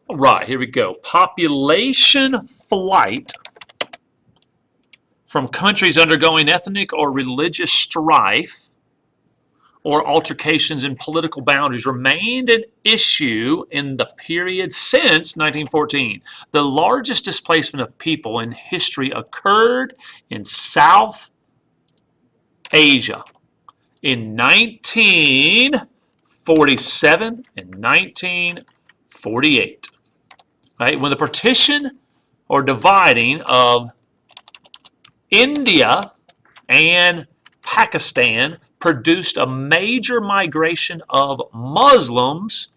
All right, here we go. Population flight from countries undergoing ethnic or religious strife or altercations in political boundaries remained an issue in the period since 1914. The largest displacement of people in history occurred in South Asia in 1947 and 1948. Right? When the partition or dividing of India and Pakistan produced a major migration of Muslims.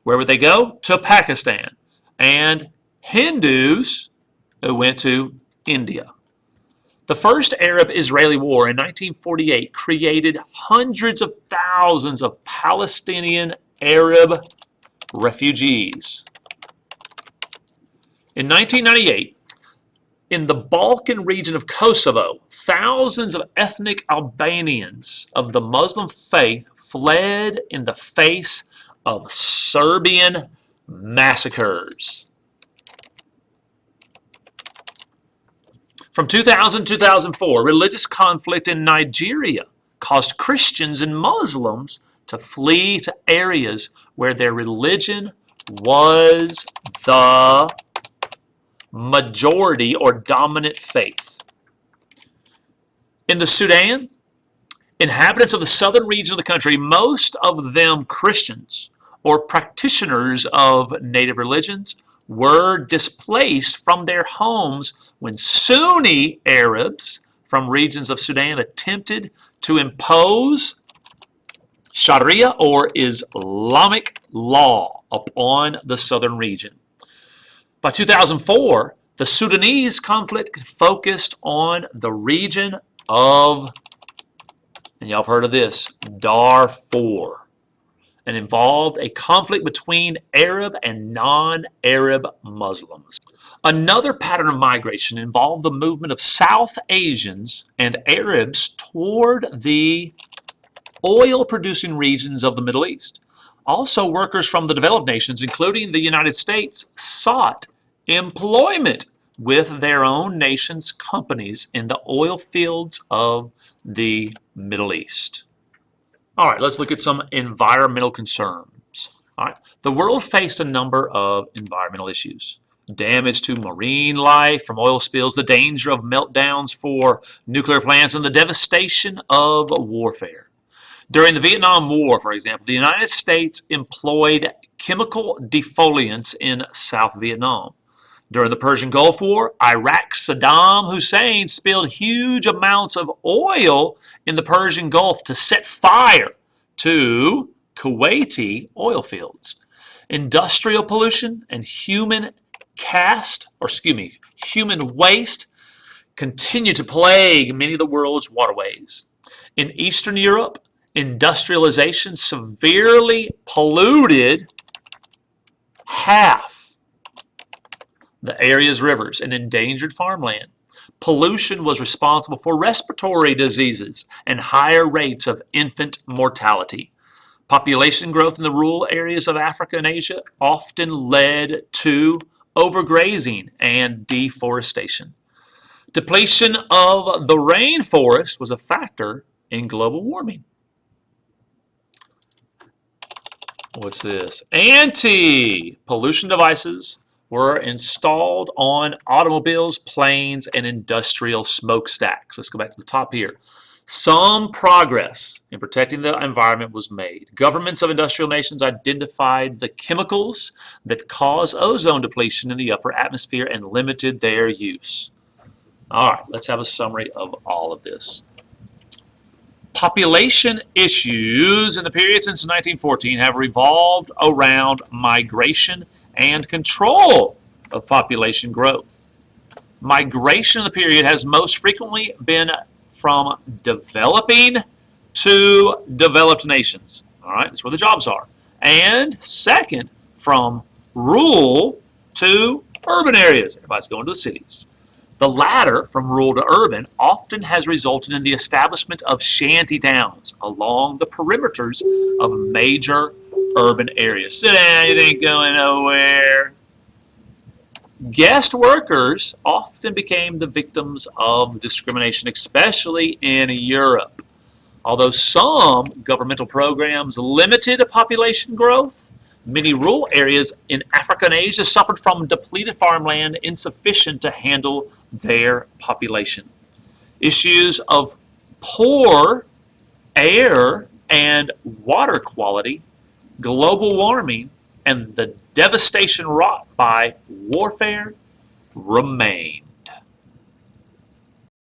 Where would they go? To Pakistan. And Hindus who went to India. The first Arab-Israeli war in 1948 created hundreds of thousands of Palestinian Arab refugees. In 1998, in the Balkan region of Kosovo, thousands of ethnic Albanians of the Muslim faith fled in the face of Serbian massacres. From 2000 to 2004, religious conflict in Nigeria caused Christians and Muslims to flee to areas where their religion was the majority or dominant faith. In the Sudan, inhabitants of the southern region of the country, most of them Christians or practitioners of native religions, were displaced from their homes when Sunni Arabs from regions of Sudan attempted to impose Sharia or Islamic law upon the southern region. By 2004, the Sudanese conflict focused on the region of, and y'all have heard of this, Darfur, and involved a conflict between Arab and non-Arab Muslims. Another pattern of migration involved the movement of South Asians and Arabs toward the oil-producing regions of the Middle East. Also, workers from the developed nations, including the United States, sought employment with their own nation's companies in the oil fields of the Middle East. All right, let's look at some environmental concerns. All right, the world faced a number of environmental issues. Damage to marine life from oil spills, the danger of meltdowns for nuclear plants, and the devastation of warfare. During the Vietnam War, for example, the United States employed chemical defoliants in South Vietnam. During the Persian Gulf War, Iraq's Saddam Hussein spilled huge amounts of oil in the Persian Gulf to set fire to Kuwaiti oil fields. Industrial pollution and human waste continue to plague many of the world's waterways. In Eastern Europe, industrialization severely polluted half the area's rivers and endangered farmland. Pollution was responsible for respiratory diseases and higher rates of infant mortality. Population growth in the rural areas of Africa and Asia often led to overgrazing and deforestation. Depletion of the rainforest was a factor in global warming. What's this? Anti-pollution devices were installed on automobiles, planes, and industrial smokestacks. Let's go back to the top here. Some progress in protecting the environment was made. Governments of industrial nations identified the chemicals that cause ozone depletion in the upper atmosphere and limited their use. All right, let's have a summary of all of this. Population issues in the period since 1914 have revolved around migration and control of population growth. Migration in the period has most frequently been from developing to developed nations. All right, that's where the jobs are. And second, from rural to urban areas. Everybody's going to the cities. The latter, from rural to urban, often has resulted in the establishment of shanty towns along the perimeters of major urban areas. Sit down, you ain't going nowhere. Guest workers often became the victims of discrimination, especially in Europe. Although some governmental programs limited population growth, many rural areas in Africa and Asia suffered from depleted farmland insufficient to handle their population. Issues of poor air and water quality, global warming, and the devastation wrought by warfare remain.